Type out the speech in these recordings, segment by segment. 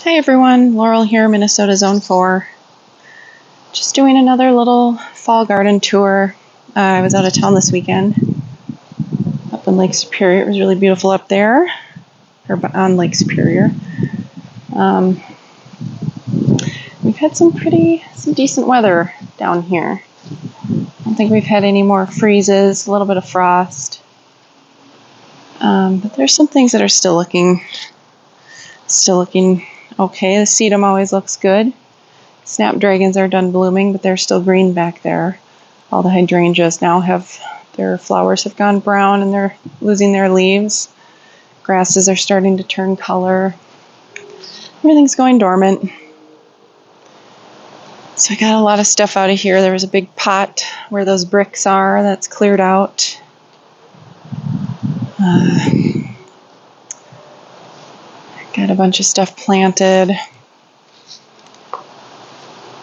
Hi everyone, Laurel here, Minnesota Zone 4. Just doing another little fall garden tour. I was out of town this weekend, up in Lake Superior. It was really beautiful up there, or on Lake Superior. We've had some decent weather down here. I don't think we've had any more freezes, a little bit of frost. But there's some things that are still looking okay. The sedum always looks good. Snapdragons are done blooming, but they're still green back there. All the hydrangeas now their flowers have gone brown and they're losing their leaves. Grasses are starting to turn color. Everything's going dormant. So I got a lot of stuff out of here. There was a big pot where those bricks are that's cleared out. Got a bunch of stuff planted.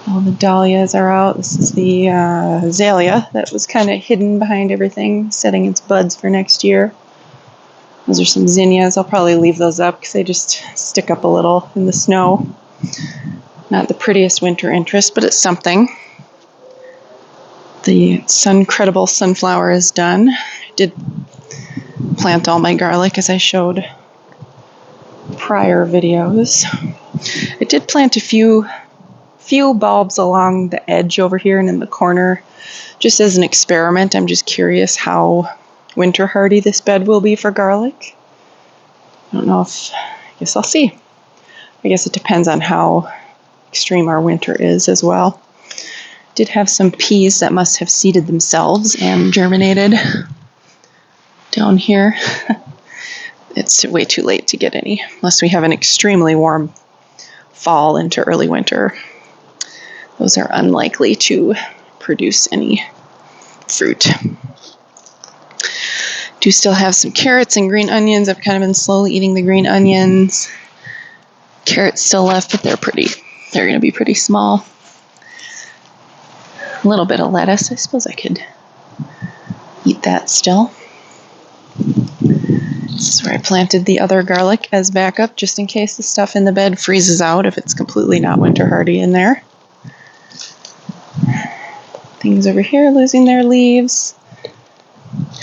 All the dahlias are out. This is the azalea that was kind of hidden behind everything, setting its buds for next year. Those are some zinnias. I'll probably leave those up because they just stick up a little in the snow. Not the prettiest winter interest, but it's something. The sun-credible sunflower is done. I did plant all my garlic as I showed prior videos. I did plant a few bulbs along the edge over here and in the corner just as an experiment. I'm just curious how winter hardy this bed will be for garlic. I guess I'll see. I guess it depends on how extreme our winter is as well. Did have some peas that must have seeded themselves and germinated down here. It's way too late to get any unless we have an extremely warm fall into early winter. Those are unlikely to produce any fruit. Do still have some carrots and green onions. I've kind of been slowly eating the green onions. Carrots still left, but they're going to be pretty small. A little bit of lettuce. I suppose I could eat that still. This is where I planted the other garlic as backup, just in case the stuff in the bed freezes out if it's completely not winter hardy in there. Things over here losing their leaves.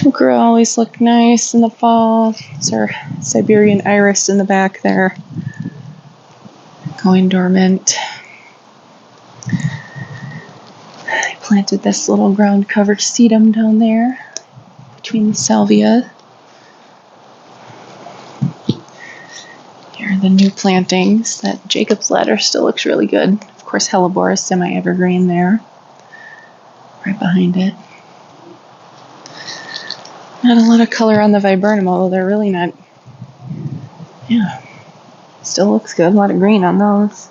Okra always look nice in the fall. There's our Siberian iris in the back there, going dormant. I planted this little ground cover sedum down there between the salvia. Here are the new plantings. That Jacob's ladder still looks really good. Of course, hellebore is semi-evergreen there, right behind it. Not a lot of color on the viburnum, although they're really not. Yeah, still looks good. A lot of green on those.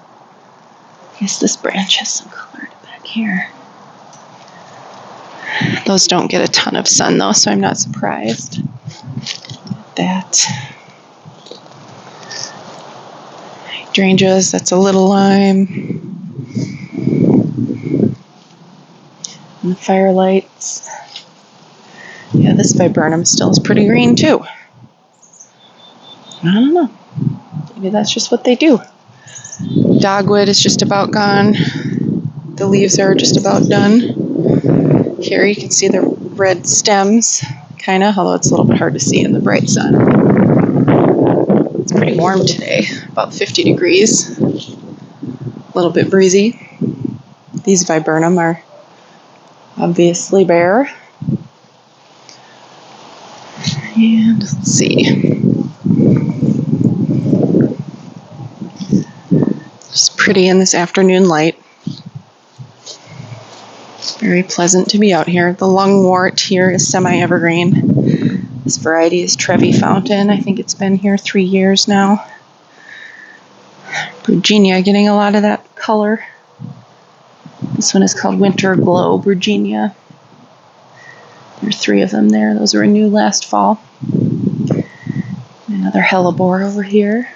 I guess this branch has some color back here. Those don't get a ton of sun though, so I'm not surprised at that. Hydrangeas, that's a little lime. And the firelights. Yeah, this viburnum still is pretty green too. I don't know. Maybe that's just what they do. Dogwood is just about gone. The leaves are just about done. Here you can see the red stems, kind of, although it's a little bit hard to see in the bright sun. It's pretty warm today, about 50 degrees. A little bit breezy. These viburnum are obviously bare. And let's see. Just pretty in this afternoon light. Very pleasant to be out here. The lungwort here is semi-evergreen. This variety is Trevi Fountain. I think it's been here 3 years now. Virginia getting a lot of that color. This one is called Winter Glow Virginia. There are 3 of them there. Those were new last fall. Another hellebore over here.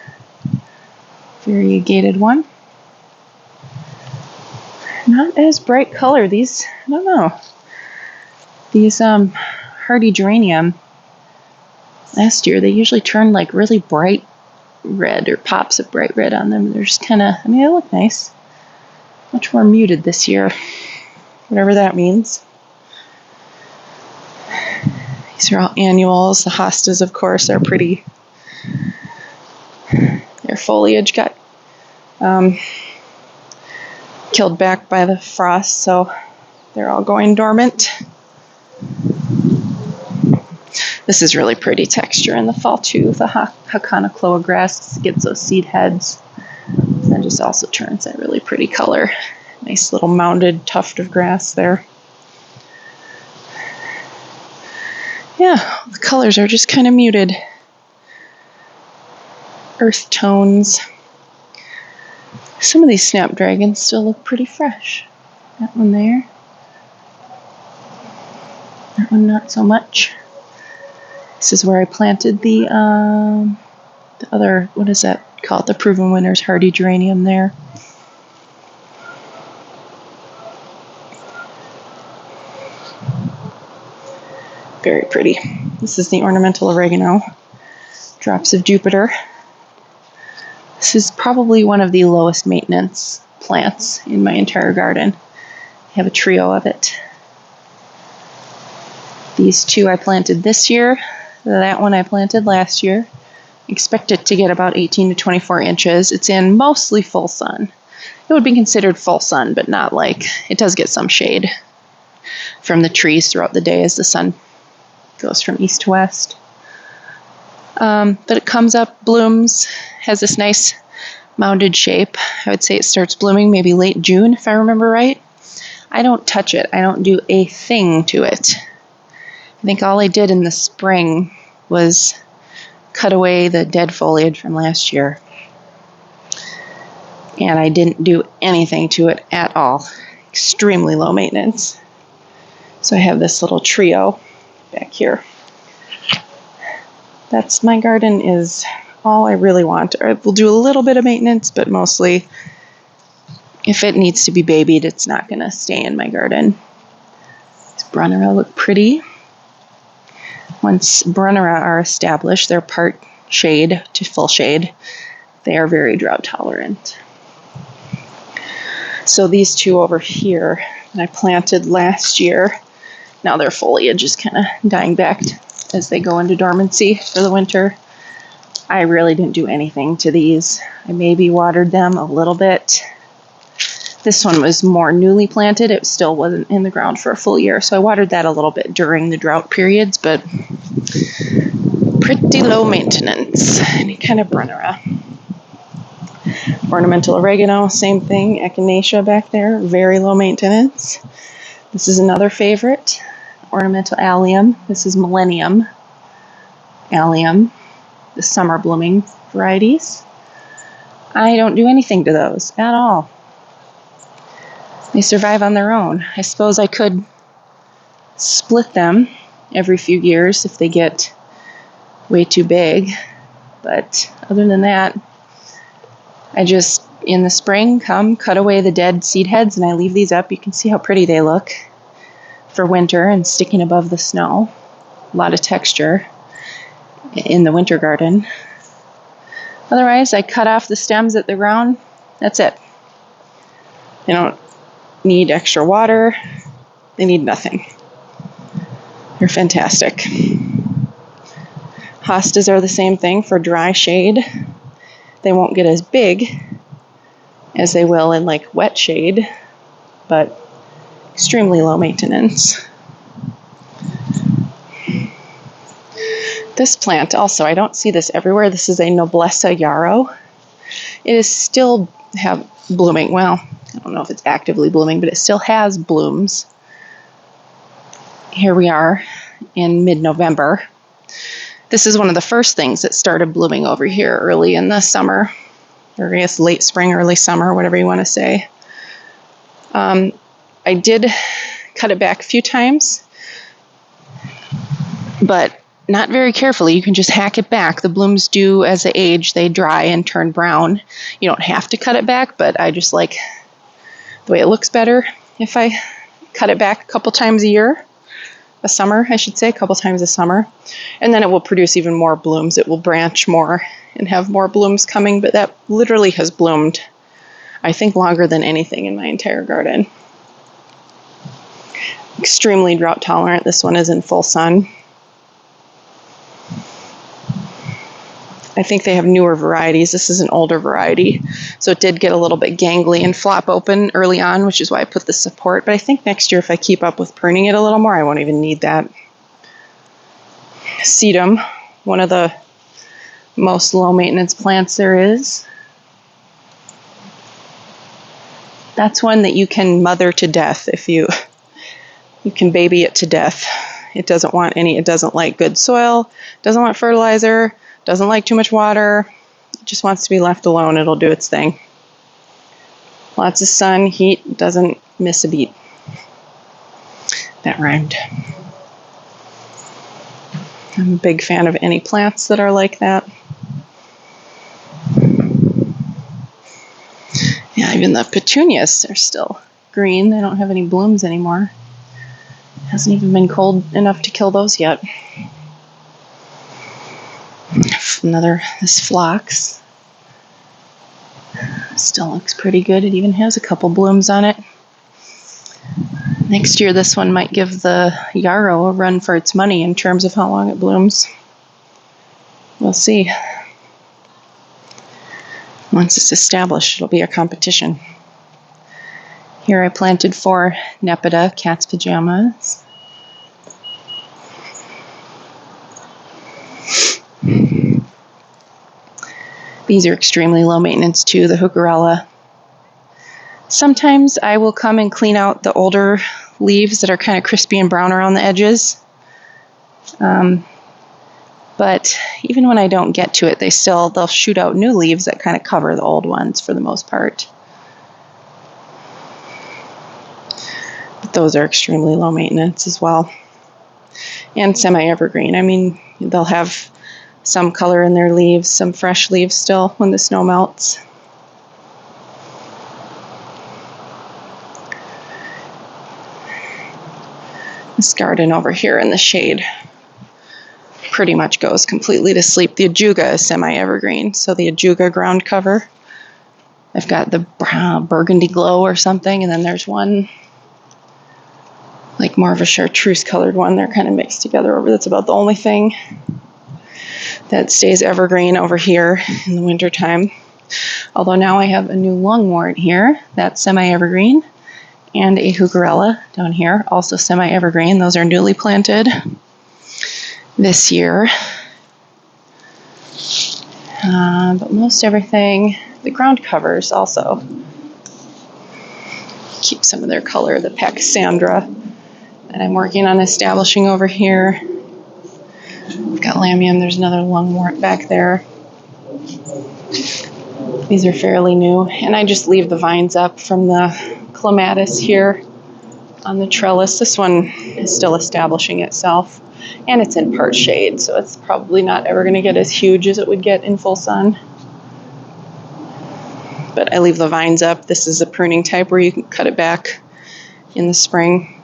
Variegated one. Not as bright color. These, I don't know. These hardy geranium, last year they usually turned like really bright red or pops of bright red on them. They're just kind of, I mean, they look nice. Much more muted this year, whatever that means. These are all annuals. The hostas, of course, are pretty. Their foliage got killed back by the frost, so they're all going dormant. This is really pretty texture in the fall too. The Hakanakloa grass gets those seed heads. And then just also turns that really pretty color. Nice little mounded tuft of grass there. Yeah, the colors are just kind of muted. Earth tones. Some of these snapdragons still look pretty fresh. That one there. That one not so much. This is where I planted the other, what is that called? The Proven Winners hardy geranium there. Very pretty. This is the ornamental oregano. Drops of Jupiter. This is probably one of the lowest maintenance plants in my entire garden. I have a trio of it. These two I planted this year. That one I planted last year. Expect it to get about 18 to 24 inches. It's in mostly full sun. It would be considered full sun, but not like, it does get some shade from the trees throughout the day as the sun goes from east to west. But it comes up, blooms, has this nice mounded shape. I would say it starts blooming maybe late June, if I remember right. I don't touch it. I don't do a thing to it. I think all I did in the spring was cut away the dead foliage from last year. And I didn't do anything to it at all. Extremely low maintenance. So I have this little trio back here. That's my garden is all I really want. I will do a little bit of maintenance, but mostly if it needs to be babied, it's not going to stay in my garden. These Brunnera look pretty. Once Brunnera are established, they're part shade to full shade. They are very drought tolerant. So these two over here that I planted last year, now their foliage is kind of dying back as they go into dormancy for the winter. I really didn't do anything to these. I maybe watered them a little bit. This one was more newly planted. It still wasn't in the ground for a full year, so I watered that a little bit during the drought periods, but pretty low maintenance. Any kind of Brunnera. Ornamental oregano, same thing. Echinacea back there, very low maintenance. This is another favorite. Ornamental allium. This is Millennium allium, the summer blooming varieties. I don't do anything to those at all. They survive on their own. I suppose I could split them every few years if they get way too big, but other than that, I just, in the spring, come cut away the dead seed heads and I leave these up. You can see how pretty they look for winter and sticking above the snow. A lot of texture in the winter garden. Otherwise, I cut off the stems at the ground. That's it. They don't need extra water. They need nothing. They're fantastic. Hostas are the same thing for dry shade. They won't get as big as they will in like wet shade, but extremely low maintenance. This plant also, I don't see this everywhere. This is a Noblessa yarrow. It is still blooming. Well, I don't know if it's actively blooming, but it still has blooms. Here we are in mid-November. This is one of the first things that started blooming over here early in the summer, or I guess late spring, early summer, whatever you want to say. I did cut it back a few times, but not very carefully. You can just hack it back. The blooms do, as they age, they dry and turn brown. You don't have to cut it back, but I just like the way it looks better if I cut it back a couple times a year. a summer, I should say, a couple times a summer. And then it will produce even more blooms. It will branch more and have more blooms coming, but that literally has bloomed, I think, longer than anything in my entire garden. Extremely drought tolerant. This one is in full sun. I think they have newer varieties. This is an older variety, so it did get a little bit gangly and flop open early on, which is why I put the support. But I think next year, if I keep up with pruning it a little more, I won't even need that. Sedum, one of the most low maintenance plants there is. That's one that you can mother to death if you can baby it to death. It doesn't like good soil, doesn't want fertilizer, doesn't like too much water. It just wants to be left alone. It'll do its thing. Lots of sun, heat, doesn't miss a beat. That rhymed. I'm a big fan of any plants that are like that. Yeah, even the petunias are still green. They don't have any blooms anymore. It hasn't even been cold enough to kill those yet. This phlox still looks pretty good. It even has a couple blooms on it. Next year, this one might give the yarrow a run for its money in terms of how long it blooms. We'll see. Once it's established, it'll be a competition. Here I planted 4 Nepeta cat's pajamas. These are extremely low maintenance too, the heucherella. Sometimes I will come and clean out the older leaves that are kind of crispy and brown around the edges. But even when I don't get to it, they'll shoot out new leaves that kind of cover the old ones for the most part. But those are extremely low maintenance as well. And semi-evergreen. I mean, they'll have some color in their leaves, some fresh leaves still when the snow melts. This garden over here in the shade pretty much goes completely to sleep. The ajuga is semi-evergreen, so the ajuga ground cover. I've got the burgundy glow or something, and then there's one like more of a chartreuse colored one. They're kind of mixed together over. That's about the only thing that stays evergreen over here in the wintertime. Although now I have a new lungwort here that's semi-evergreen, and a heucherella down here, also semi-evergreen. Those are newly planted this year. But most everything, the ground covers also keep some of their color. The Pachysandra that I'm working on establishing over here. We've got lamium. There's another lungwort back there. These are fairly new, and I just leave the vines up from the clematis here on the trellis. This one is still establishing itself, and it's in part shade, so it's probably not ever going to get as huge as it would get in full sun. But I leave the vines up. This is a pruning type where you can cut it back in the spring.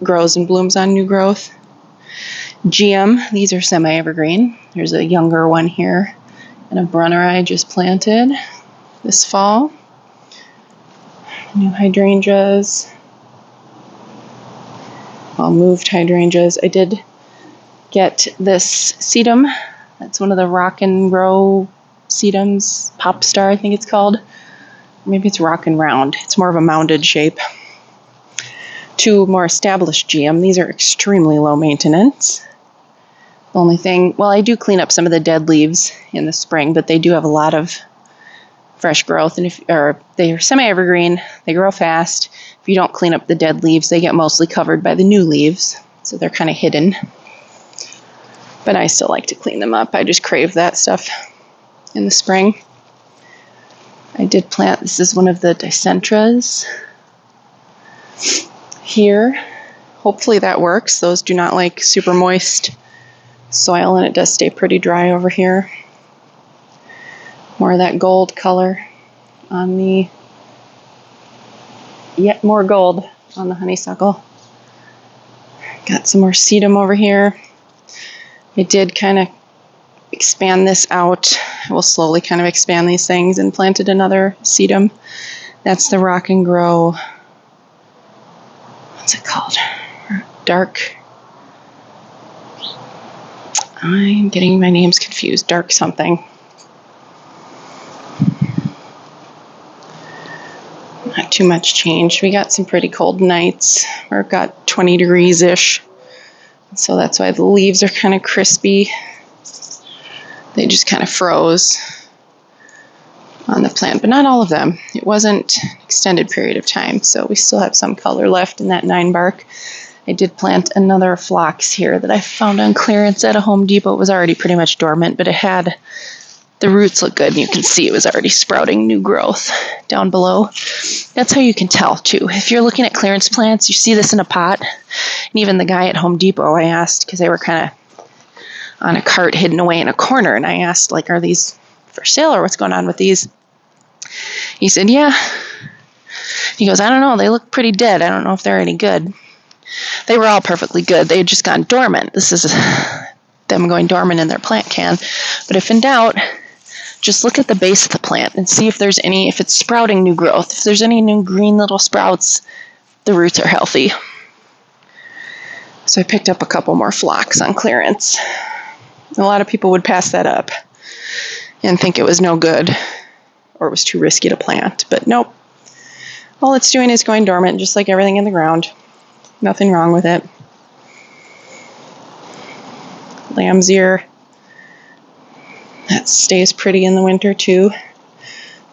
Grows and blooms on new growth. GM, these are semi-evergreen. There's a younger one here, and a Brunner I just planted this fall. New hydrangeas. Moved hydrangeas. I did get this sedum. That's one of the rock and row sedums. Pop Star, I think it's called. Maybe it's rock and round. It's more of a mounded shape. 2 more established GM. These are extremely low maintenance. The only thing, well, I do clean up some of the dead leaves in the spring, but they do have a lot of fresh growth, and they are semi-evergreen, they grow fast. If you don't clean up the dead leaves, they get mostly covered by the new leaves, so they're kind of hidden. But I still like to clean them up. I just crave that stuff in the spring. I did plant, this is one of the dicentras here. Hopefully that works. Those do not like super moist soil, and it does stay pretty dry over here. More of that gold color on the, yet more gold on the honeysuckle. Got some more sedum over here. I did kind of expand this out. I will slowly kind of expand these things, and planted another sedum. That's the Rock and Grow. What's it called? Dark. I'm getting my names confused. Dark something. Not too much change. We got some pretty cold nights. We've got 20 degrees-ish. So that's why the leaves are kind of crispy. They just kind of froze on the plant, but not all of them. It wasn't an extended period of time, so we still have some color left in that 9 bark. I did plant another phlox here that I found on clearance at a Home Depot. It was already pretty much dormant, but it had, the roots look good, and you can see it was already sprouting new growth down below. That's how you can tell, too. If you're looking at clearance plants, you see this in a pot, and even the guy at Home Depot, I asked, because they were kind of on a cart hidden away in a corner, and I asked, like, are these for sale, or what's going on with these? He said, yeah. He goes, I don't know, they look pretty dead. I don't know if they're any good. They were all perfectly good. They had just gone dormant. This is them going dormant in their plant can. But if in doubt, just look at the base of the plant and see if there's any, if it's sprouting new growth. If there's any new green little sprouts, the roots are healthy. So I picked up a couple more phlox on clearance. A lot of people would pass that up and think it was no good or it was too risky to plant. But nope. All it's doing is going dormant, just like everything in the ground. Nothing wrong with it. Lamb's ear. That stays pretty in the winter too.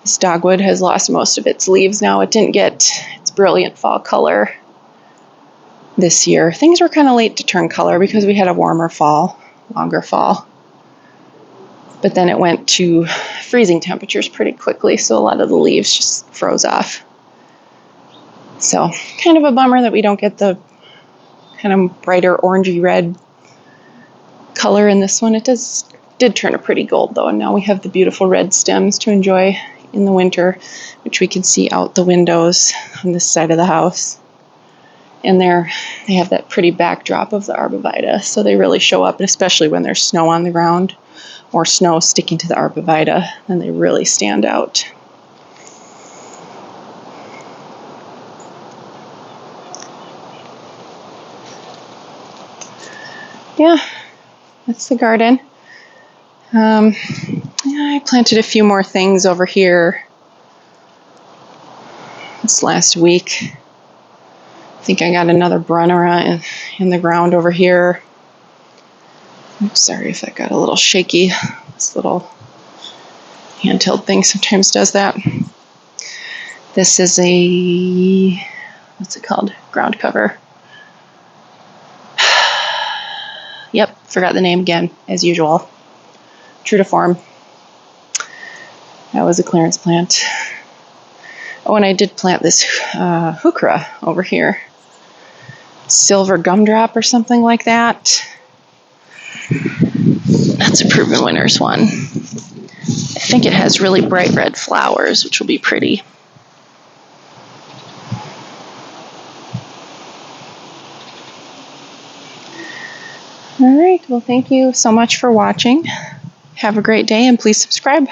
This dogwood has lost most of its leaves now. It didn't get its brilliant fall color this year. Things were kind of late to turn color because we had a warmer fall, longer fall. But then it went to freezing temperatures pretty quickly, so a lot of the leaves just froze off. So kind of a bummer that we don't get the kind of brighter orangey red color in this one. It did turn a pretty gold though, and now we have the beautiful red stems to enjoy in the winter, which we can see out the windows on this side of the house. And they have that pretty backdrop of the arborvitae, so they really show up, especially when there's snow on the ground or snow sticking to the arborvitae, then they really stand out. Yeah, that's the garden. Yeah, I planted a few more things over here this last week. I think I got another Brunnera in the ground over here. Oops, sorry if that got a little shaky. This little handheld thing sometimes does that. This is a, what's it called? Ground cover. Yep, forgot the name again, as usual. True to form. That was a clearance plant. Oh, and I did plant this heuchera over here. Silver gumdrop or something like that. That's a Proven Winners one. I think it has really bright red flowers, which will be pretty. All right, well, thank you so much for watching. Have a great day, and please subscribe.